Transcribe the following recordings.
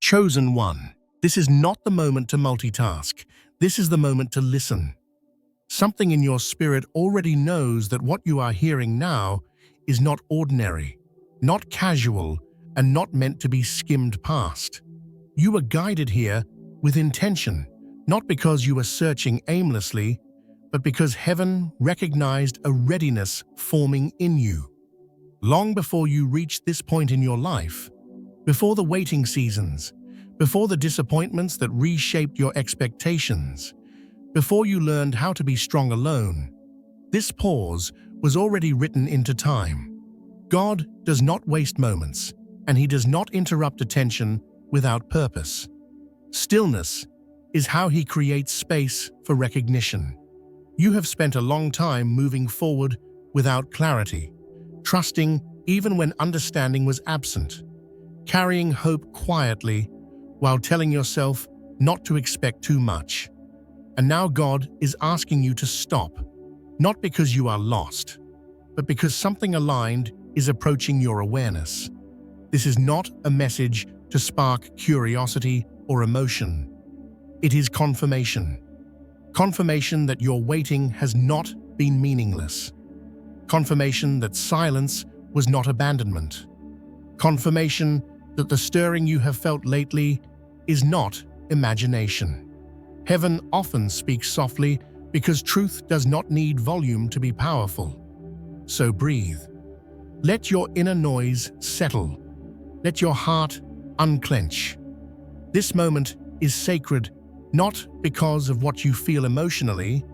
Chosen one. This is not the moment to multitask. This is the moment to listen. Something in your spirit already knows that what you are hearing now is not ordinary, not casual, and not meant to be skimmed past. You were guided here with intention, not because you were searching aimlessly, but because heaven recognized a readiness forming in you. Long before you reached this point in your life, before the waiting seasons, before the disappointments that reshaped your expectations, before you learned how to be strong alone, this pause was already written into time. God does not waste moments, and He does not interrupt attention without purpose. Stillness is how He creates space for recognition. You have spent a long time moving forward without clarity, trusting even when understanding was absent, carrying hope quietly while telling yourself not to expect too much. And now God is asking you to stop, not because you are lost, but because something aligned is approaching your awareness. This is not a message to spark curiosity or emotion. It is confirmation. Confirmation that your waiting has not been meaningless. Confirmation that silence was not abandonment. Confirmation that the stirring you have felt lately is not imagination. Heaven often speaks softly because truth does not need volume to be powerful. So breathe. Let your inner noise settle. Let your heart unclench. This moment is sacred not because of what you feel emotionally,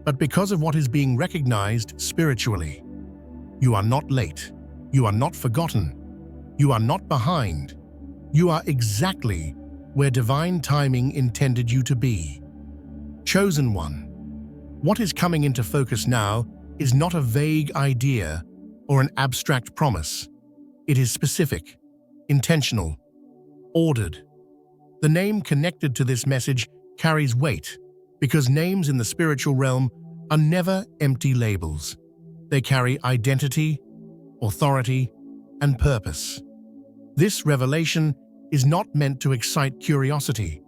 but because of what is being recognized spiritually. You are not late. You are not forgotten. You are not behind. You are exactly where divine timing intended you to be. Chosen one. What is coming into focus now is not a vague idea or an abstract promise. It is specific, intentional, ordered. The name connected to this message carries weight because names in the spiritual realm are never empty labels. They carry identity, authority, and purpose. This revelation is not meant to excite curiosity.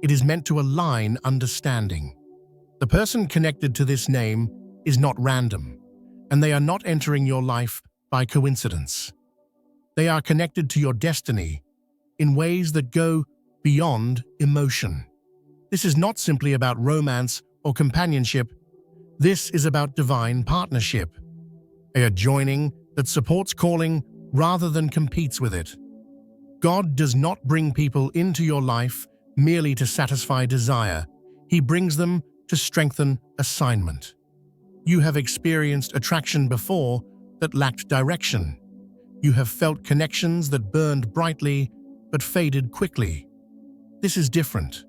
It is meant to align understanding. The person connected to this name is not random, and they are not entering your life by coincidence. They are connected to your destiny in ways that go beyond emotion. This is not simply about romance or companionship. This is about divine partnership, a joining that supports calling rather than competes with it. God does not bring people into your life merely to satisfy desire. He brings them to strengthen assignment. You have experienced attraction before that lacked direction. You have felt connections that burned brightly but faded quickly. This is different.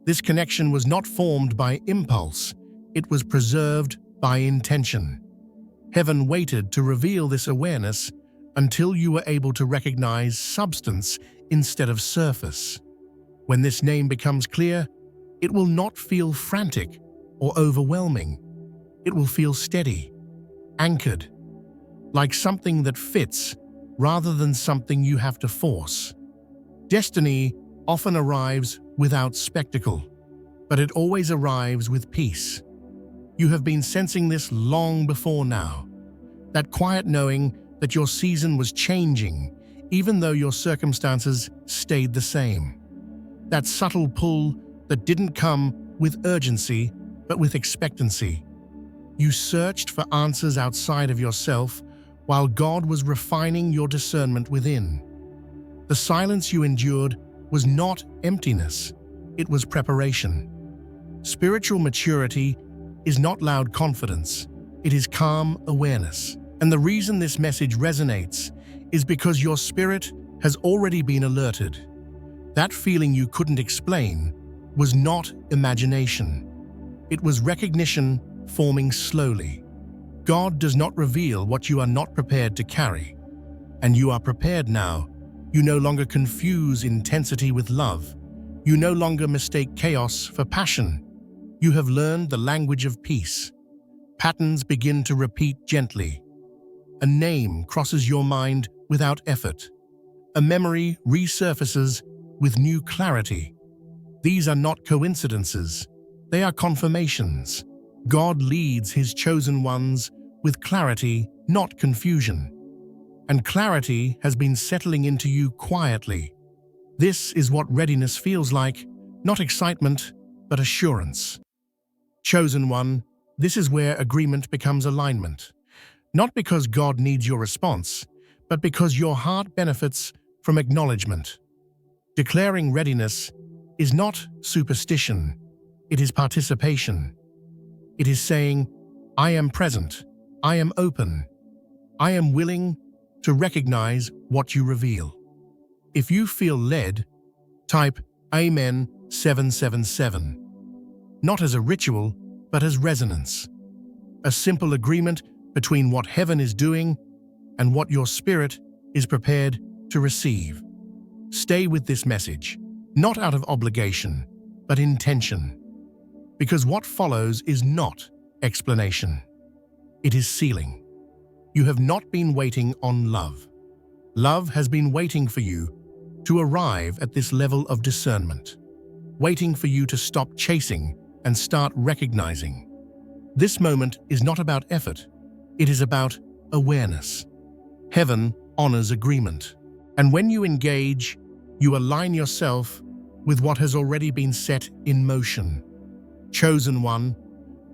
This connection was not formed by impulse. It was preserved by intention. Heaven waited to reveal this awareness until you were able to recognize substance instead of surface. When this name becomes clear, it will not feel frantic or overwhelming. It will feel steady, anchored, like something that fits rather than something you have to force. Destiny often arrives without spectacle, but it always arrives with peace. You have been sensing this long before now. That quiet knowing that your season was changing, even though your circumstances stayed the same. That subtle pull that didn't come with urgency, but with expectancy. You searched for answers outside of yourself while God was refining your discernment within. The silence you endured was not emptiness, it was preparation. Spiritual maturity is not loud confidence, it is calm awareness. And the reason this message resonates is because your spirit has already been alerted. That feeling you couldn't explain was not imagination. It was recognition forming slowly. God does not reveal what you are not prepared to carry. And you are prepared now. You no longer confuse intensity with love. You no longer mistake chaos for passion. You have learned the language of peace. Patterns begin to repeat gently. A name crosses your mind without effort. A memory resurfaces with new clarity. These are not coincidences, they are confirmations. God leads His chosen ones with clarity, not confusion. And clarity has been settling into you quietly. This is what readiness feels like, not excitement, but assurance. Chosen one, this is where agreement becomes alignment. Not because God needs your response, but because your heart benefits from acknowledgement. Declaring readiness is not superstition, it is participation. It is saying, I am present, I am open, I am willing to recognize what you reveal. If you feel led, type Amen 777. Not as a ritual, but as resonance. A simple agreement between what heaven is doing and what your spirit is prepared to receive. Stay with this message, not out of obligation, but intention. Because what follows is not explanation. It is sealing. You have not been waiting on love. Love has been waiting for you to arrive at this level of discernment, waiting for you to stop chasing and start recognizing. This moment is not about effort, it is about awareness. Heaven honors agreement. And when you engage, you align yourself with what has already been set in motion. Chosen one,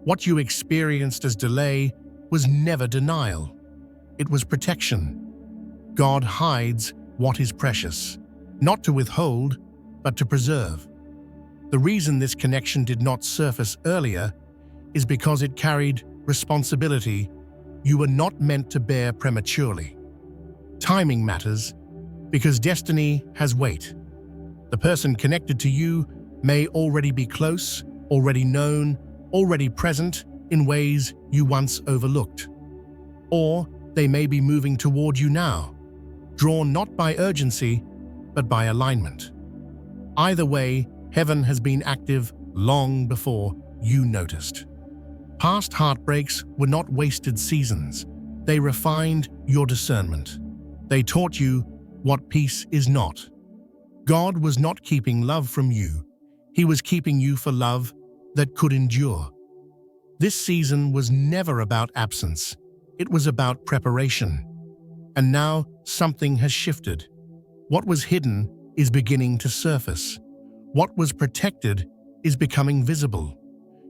what you experienced as delay was never denial. It was protection. God hides what is precious, not to withhold, but to preserve. The reason this connection did not surface earlier is because it carried responsibility you were not meant to bear prematurely. Timing matters because destiny has weight. The person connected to you may already be close, already known, already present in ways you once overlooked. Or they may be moving toward you now, drawn not by urgency, but by alignment. Either way, heaven has been active long before you noticed. Past heartbreaks were not wasted seasons. They refined your discernment. They taught you what peace is not. God was not keeping love from you. He was keeping you for love that could endure. This season was never about absence. It was about preparation. And now something has shifted. What was hidden is beginning to surface. What was protected is becoming visible.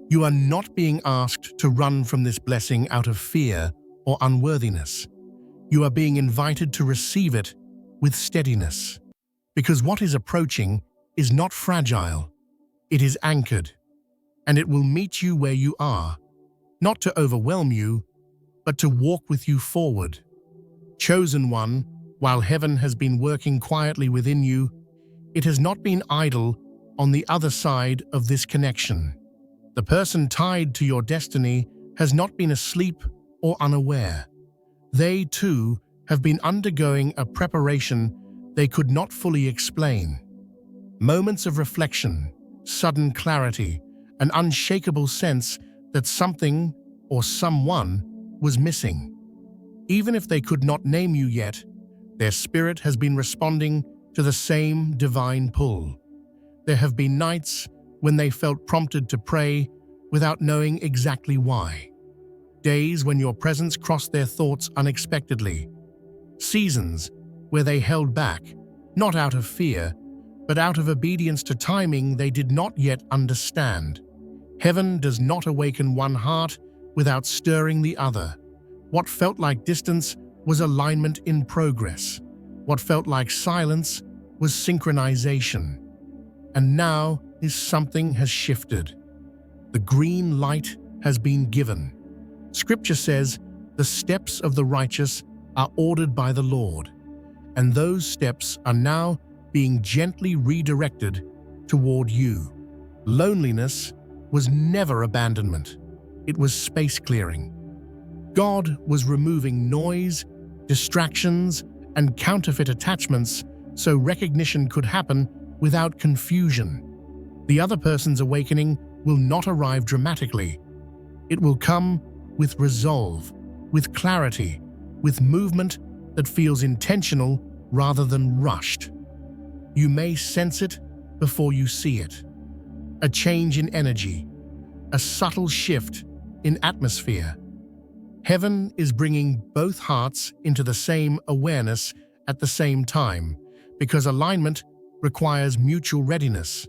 You are not being asked to run from this blessing out of fear or unworthiness. You are being invited to receive it with steadiness. Because what is approaching is not fragile. It is anchored. And it will meet you where you are, not to overwhelm you, but to walk with you forward. Chosen one, while heaven has been working quietly within you, it has not been idle on the other side of this connection. The person tied to your destiny has not been asleep or unaware. They, too, have been undergoing a preparation they could not fully explain. Moments of reflection, sudden clarity, an unshakable sense that something or someone was missing. Even if they could not name you yet, their spirit has been responding to the same divine pull. There have been nights when they felt prompted to pray without knowing exactly why. Days when your presence crossed their thoughts unexpectedly. Seasons where they held back, not out of fear, but out of obedience to timing they did not yet understand. Heaven does not awaken one heart without stirring the other. What felt like distance was alignment in progress. What felt like silence was synchronization. And now something has shifted. The green light has been given. Scripture says, "The steps of the righteous are ordered by the Lord," and those steps are now being gently redirected toward you. Loneliness was never abandonment. It was space clearing. God was removing noise, distractions, and counterfeit attachments so recognition could happen without confusion. The other person's awakening will not arrive dramatically. It will come with resolve, with clarity, with movement that feels intentional rather than rushed. You may sense it before you see it. A change in energy, a subtle shift in atmosphere. Heaven is bringing both hearts into the same awareness at the same time, because alignment requires mutual readiness.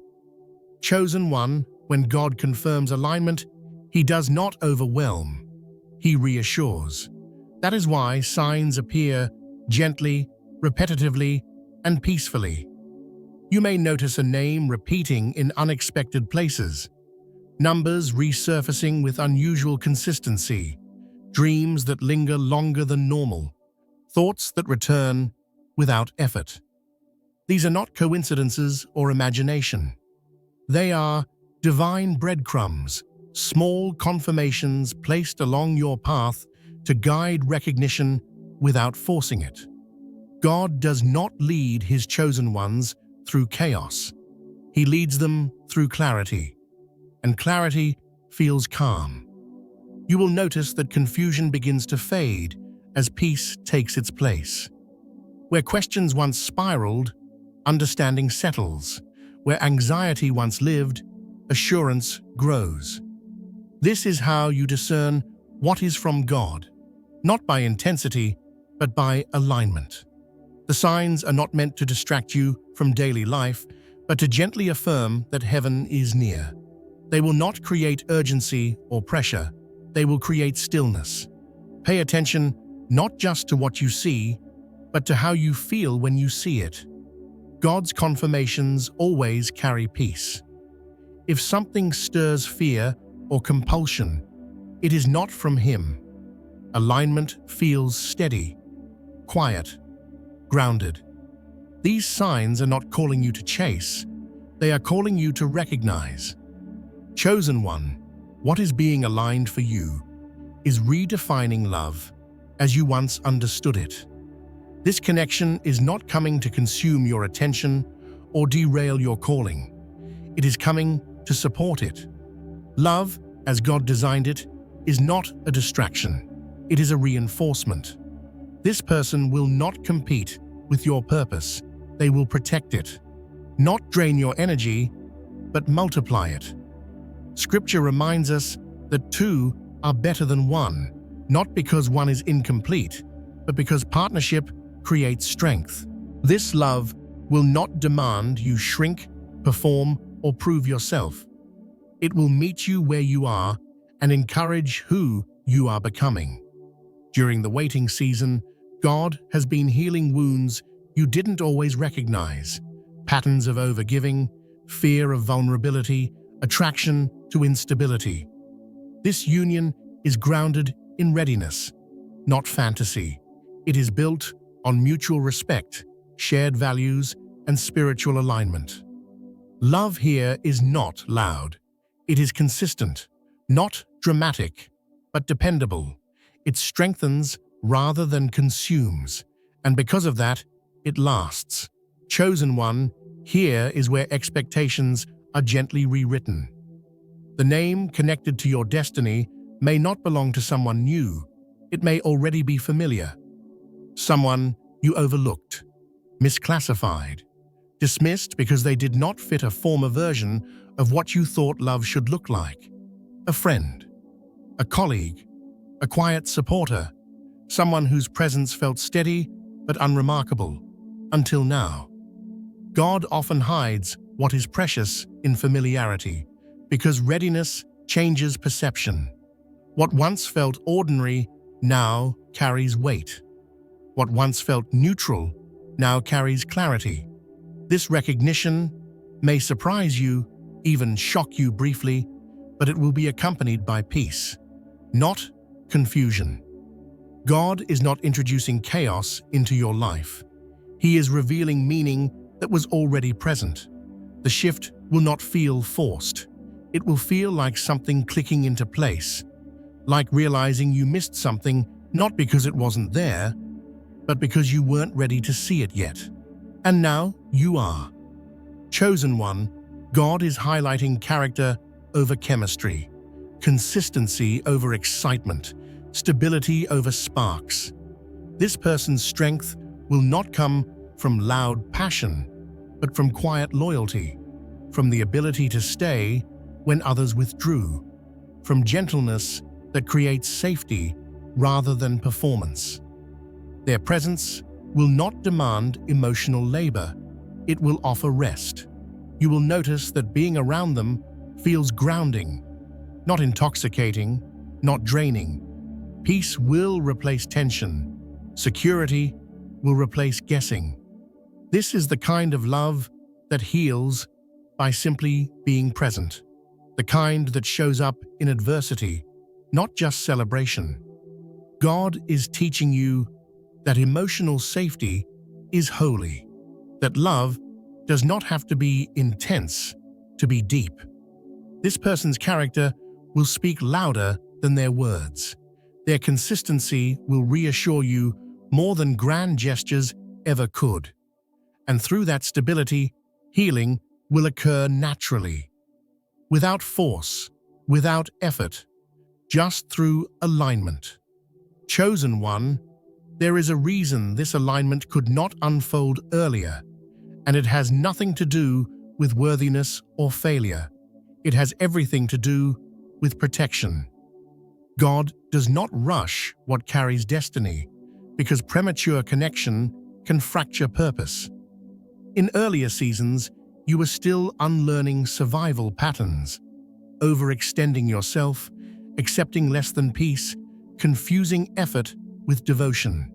Chosen one, when God confirms alignment, He does not overwhelm, He reassures. That is why signs appear gently, repetitively, and peacefully. You may notice a name repeating in unexpected places, numbers resurfacing with unusual consistency, dreams that linger longer than normal, thoughts that return without effort. These are not coincidences or imagination. They are divine breadcrumbs, small confirmations placed along your path to guide recognition without forcing it. God does not lead His chosen ones through chaos. He leads them through clarity, and clarity feels calm. You will notice that confusion begins to fade as peace takes its place. Where questions once spiraled, understanding settles. Where anxiety once lived, assurance grows. This is how you discern what is from God, not by intensity, but by alignment. The signs are not meant to distract you from daily life, but to gently affirm that heaven is near. They will not create urgency or pressure. They will create stillness. Pay attention not just to what you see, but to how you feel when you see it. God's confirmations always carry peace. If something stirs fear or compulsion, it is not from Him. Alignment feels steady, quiet, grounded. These signs are not calling you to chase. They are calling you to recognize. Chosen one, what is being aligned for you is redefining love as you once understood it. This connection is not coming to consume your attention or derail your calling. It is coming to support it. Love, as God designed it, is not a distraction. It is a reinforcement. This person will not compete with your purpose. They will protect it. Not drain your energy, but multiply it. Scripture reminds us that two are better than one, not because one is incomplete, but because partnership creates strength. This love will not demand you shrink, perform, or prove yourself. It will meet you where you are and encourage who you are becoming. During the waiting season, God has been healing wounds you didn't always recognize, patterns of overgiving, fear of vulnerability, attraction to instability. This union is grounded in readiness, not fantasy. It is built on mutual respect, shared values, and spiritual alignment. Love here is not loud. It is consistent, not dramatic, but dependable. It strengthens rather than consumes, and because of that, it lasts. Chosen one, here is where expectations are gently rewritten. The name connected to your destiny may not belong to someone new. It may already be familiar. Someone you overlooked, misclassified, dismissed because they did not fit a former version of what you thought love should look like. A friend, a colleague, a quiet supporter, someone whose presence felt steady but unremarkable, until now. God often hides what is precious in familiarity, because readiness changes perception. What once felt ordinary now carries weight. What once felt neutral now carries clarity. This recognition may surprise you, even shock you briefly, but it will be accompanied by peace, not confusion. God is not introducing chaos into your life. He is revealing meaning that was already present. The shift will not feel forced. It will feel like something clicking into place, like realizing you missed something not because it wasn't there, but because you weren't ready to see it yet. And now you are. Chosen one, God is highlighting character over chemistry, consistency over excitement, stability over sparks. This person's strength will not come from loud passion, but from quiet loyalty, from the ability to stay when others withdrew, from gentleness that creates safety rather than performance. Their presence will not demand emotional labor. It will offer rest. You will notice that being around them feels grounding, not intoxicating, not draining. Peace will replace tension. Security will replace guessing. This is the kind of love that heals by simply being present, the kind that shows up in adversity, not just celebration. God is teaching you that emotional safety is holy, that love does not have to be intense to be deep. This person's character will speak louder than their words. Their consistency will reassure you more than grand gestures ever could. And through that stability, healing will occur naturally, without force, without effort, just through alignment. Chosen one, there is a reason this alignment could not unfold earlier, and it has nothing to do with worthiness or failure. It has everything to do with protection. God does not rush what carries destiny, because premature connection can fracture purpose. In earlier seasons, you were still unlearning survival patterns, overextending yourself, accepting less than peace, confusing effort with devotion.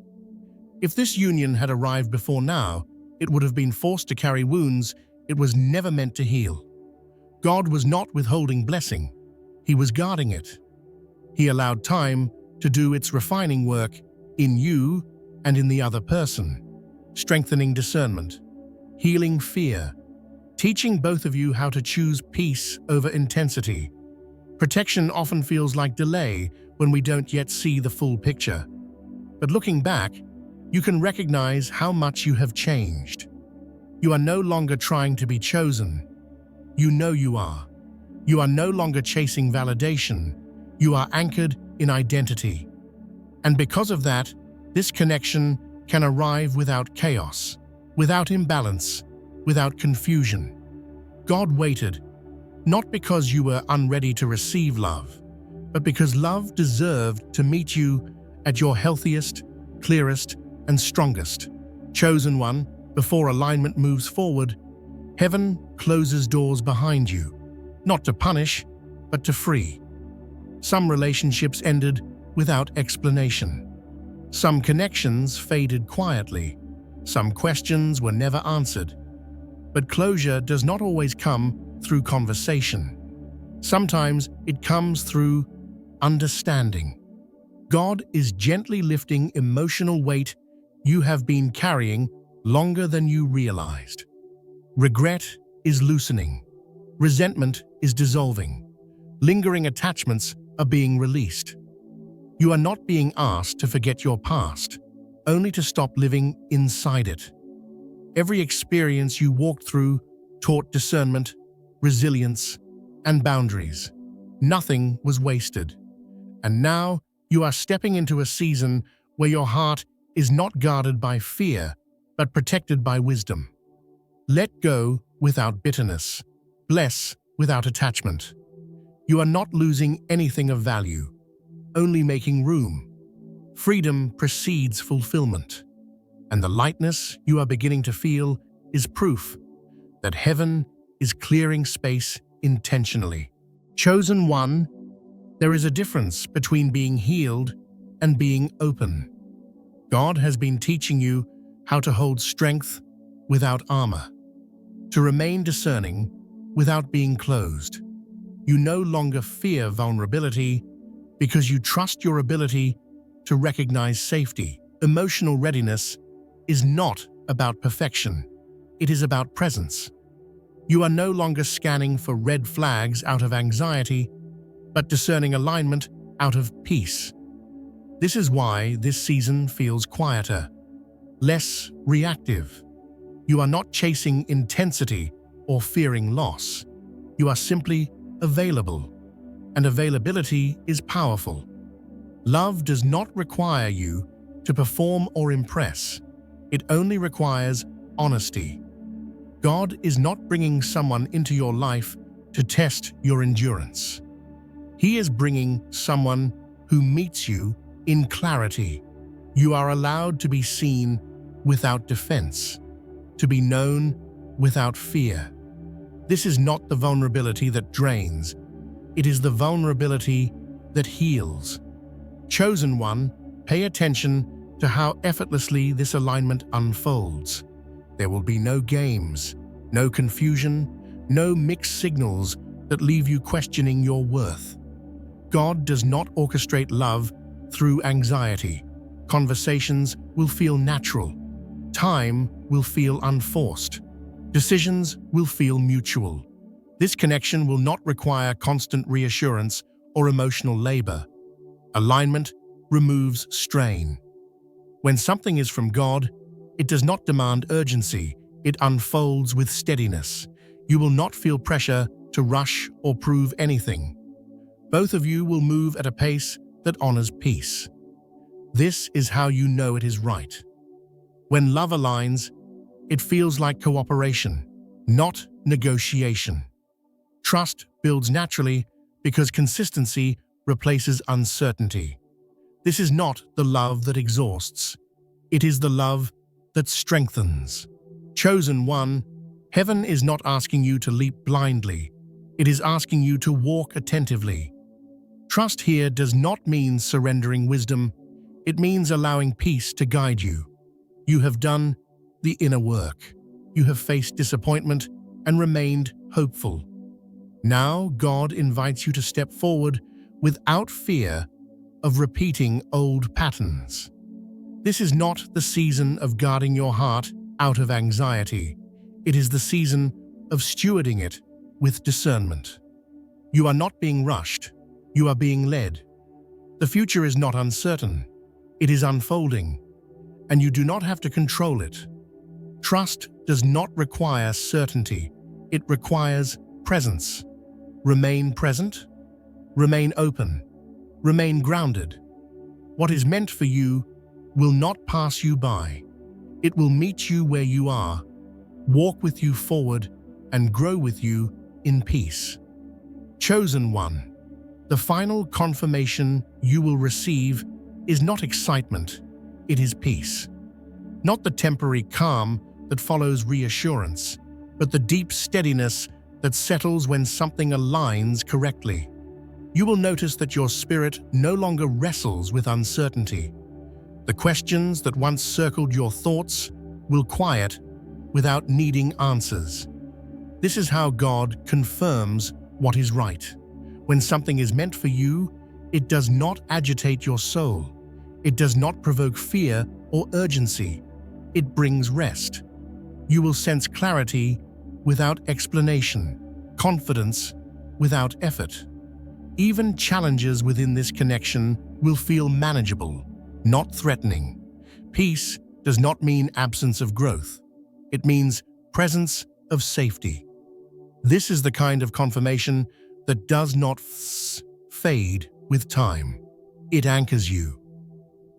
If this union had arrived before now, it would have been forced to carry wounds it was never meant to heal. God was not withholding blessing. He was guarding it. He allowed time to do its refining work in you and in the other person, strengthening discernment, healing fear, teaching both of you how to choose peace over intensity. Protection often feels like delay when we don't yet see the full picture. But looking back, you can recognize how much you have changed. You are no longer trying to be chosen. You know you are. You are no longer chasing validation. You are anchored in identity. And because of that, this connection can arrive without chaos, without imbalance, without confusion. God waited, not because you were unready to receive love, but because love deserved to meet you at your healthiest, clearest, and strongest. Chosen one, before alignment moves forward, heaven closes doors behind you, not to punish, but to free. Some relationships ended without explanation. Some connections faded quietly. Some questions were never answered. But closure does not always come through conversation. Sometimes it comes through understanding. God is gently lifting emotional weight you have been carrying longer than you realized. Regret is loosening. Resentment is dissolving. Lingering attachments are being released. You are not being asked to forget your past, only to stop living inside it. Every experience you walked through taught discernment, resilience, and boundaries. Nothing was wasted. And now you are stepping into a season where your heart is not guarded by fear, but protected by wisdom. Let go without bitterness. Bless without attachment. You are not losing anything of value, only making room. Freedom precedes fulfillment, and the lightness you are beginning to feel is proof that heaven is clearing space intentionally. Chosen one, there is a difference between being healed and being open. God has been teaching you how to hold strength without armor, to remain discerning without being closed. You no longer fear vulnerability because you trust your ability to recognize safety. Emotional readiness is not about perfection. It is about presence. You are no longer scanning for red flags out of anxiety, but discerning alignment out of peace. This is why this season feels quieter, less reactive. You are not chasing intensity or fearing loss. You are simply available, and availability is powerful. Love does not require you to perform or impress. It only requires honesty. God is not bringing someone into your life to test your endurance. He is bringing someone who meets you in clarity. You are allowed to be seen without defense, to be known without fear. This is not the vulnerability that drains. It is the vulnerability that heals. Chosen one, pay attention to how effortlessly this alignment unfolds. There will be no games, no confusion, no mixed signals that leave you questioning your worth. God does not orchestrate love through anxiety. Conversations will feel natural. Time will feel unforced. Decisions will feel mutual. This connection will not require constant reassurance or emotional labor. Alignment removes strain. When something is from God, it does not demand urgency. It unfolds with steadiness. You will not feel pressure to rush or prove anything. Both of you will move at a pace that honors peace. This is how you know it is right. When love aligns, it feels like cooperation, not negotiation. Trust builds naturally because consistency replaces uncertainty. This is not the love that exhausts. It is the love that strengthens. Chosen one, heaven is not asking you to leap blindly. It is asking you to walk attentively. Trust here does not mean surrendering wisdom. It means allowing peace to guide you. You have done the inner work. You have faced disappointment and remained hopeful. Now God invites you to step forward without fear of repeating old patterns. This is not the season of guarding your heart out of anxiety. It is the season of stewarding it with discernment. You are not being rushed. You are being led. The future is not uncertain. It is unfolding, and you do not have to control it. Trust does not require certainty. It requires presence. Remain present. Remain open. Remain grounded. What is meant for you will not pass you by. It will meet you where you are, walk with you forward, and grow with you in peace. Chosen one, the final confirmation you will receive is not excitement, it is peace. Not the temporary calm that follows reassurance, but the deep steadiness that settles when something aligns correctly. You will notice that your spirit no longer wrestles with uncertainty. The questions that once circled your thoughts will quiet without needing answers. This is how God confirms what is right. When something is meant for you, it does not agitate your soul. It does not provoke fear or urgency. It brings rest. You will sense clarity without explanation, confidence without effort. Even challenges within this connection will feel manageable, not threatening. Peace does not mean absence of growth. It means presence of safety. This is the kind of confirmation that does not fade with time. It anchors you.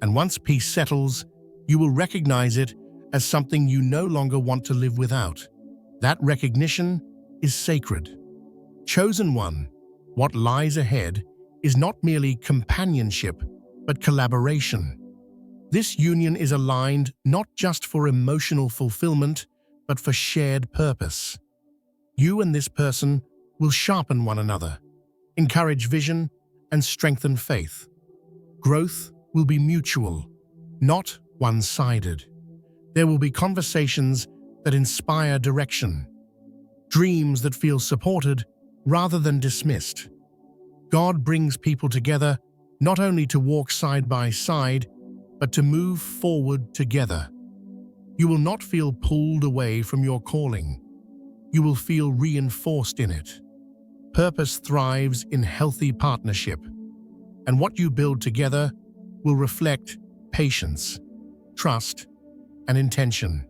And once peace settles, you will recognize it as something you no longer want to live without. That recognition is sacred. Chosen one, what lies ahead is not merely companionship, but collaboration. This union is aligned not just for emotional fulfillment, but for shared purpose. You and this person will sharpen one another, encourage vision, and strengthen faith. Growth will be mutual, not one-sided. There will be conversations that inspire direction, dreams that feel supported rather than dismissed. God brings people together not only to walk side by side, but to move forward together. You will not feel pulled away from your calling. You will feel reinforced in it. Purpose thrives in healthy partnership, and what you build together will reflect patience, trust, and intention.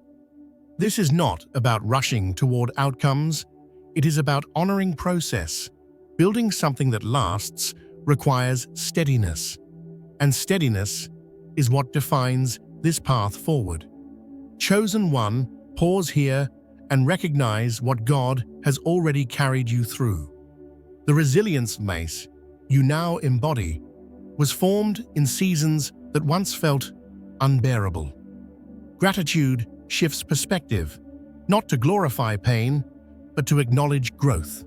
This is not about rushing toward outcomes. It is about honoring process. Building something that lasts requires steadiness, and steadiness is what defines this path forward. Chosen one, pause here and recognize what God has already carried you through. The resilience mace you now embody was formed in seasons that once felt unbearable. Gratitude shifts perspective, not to glorify pain, but to acknowledge growth.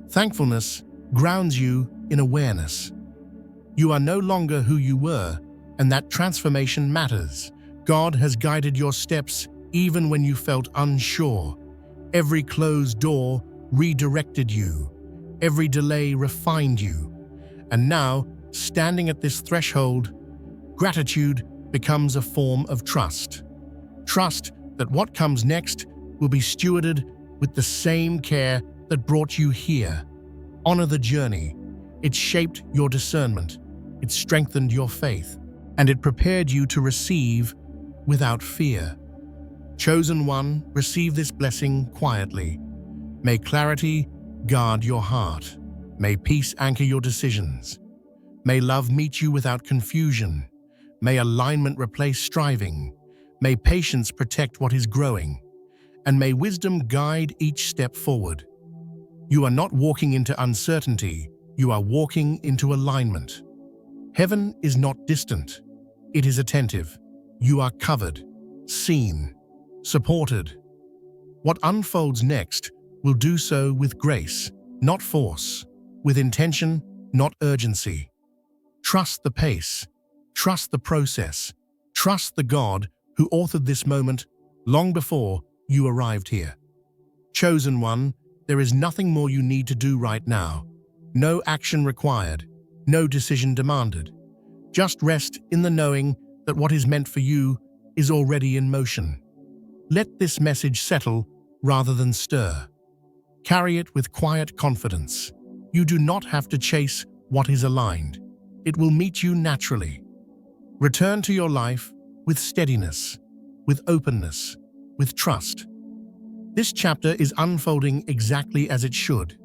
Thankfulness grounds you in awareness. You are no longer who you were, and that transformation matters. God has guided your steps even when you felt unsure. Every closed door redirected you. Every delay refined you. And now, standing at this threshold, gratitude becomes a form of trust. Trust that what comes next will be stewarded with the same care that brought you here. Honor the journey. It shaped your discernment. It strengthened your faith. And it prepared you to receive without fear. Chosen one, receive this blessing quietly. May clarity guard your heart. May peace anchor your decisions. May love meet you without confusion. May alignment replace striving. May patience protect what is growing. And may wisdom guide each step forward. You are not walking into uncertainty. You are walking into alignment. Heaven is not distant. It is attentive. You are covered, seen, supported. What unfolds next will do so with grace, not force, with intention, not urgency. Trust the pace, trust the process, trust the God who authored this moment long before you arrived here. Chosen one, there is nothing more you need to do right now. No action required, no decision demanded. Just rest in the knowing that what is meant for you is already in motion. Let this message settle rather than stir. Carry it with quiet confidence. You do not have to chase what is aligned. It will meet you naturally. Return to your life with steadiness, with openness, with trust. This chapter is unfolding exactly as it should,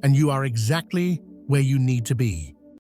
and you are exactly where you need to be.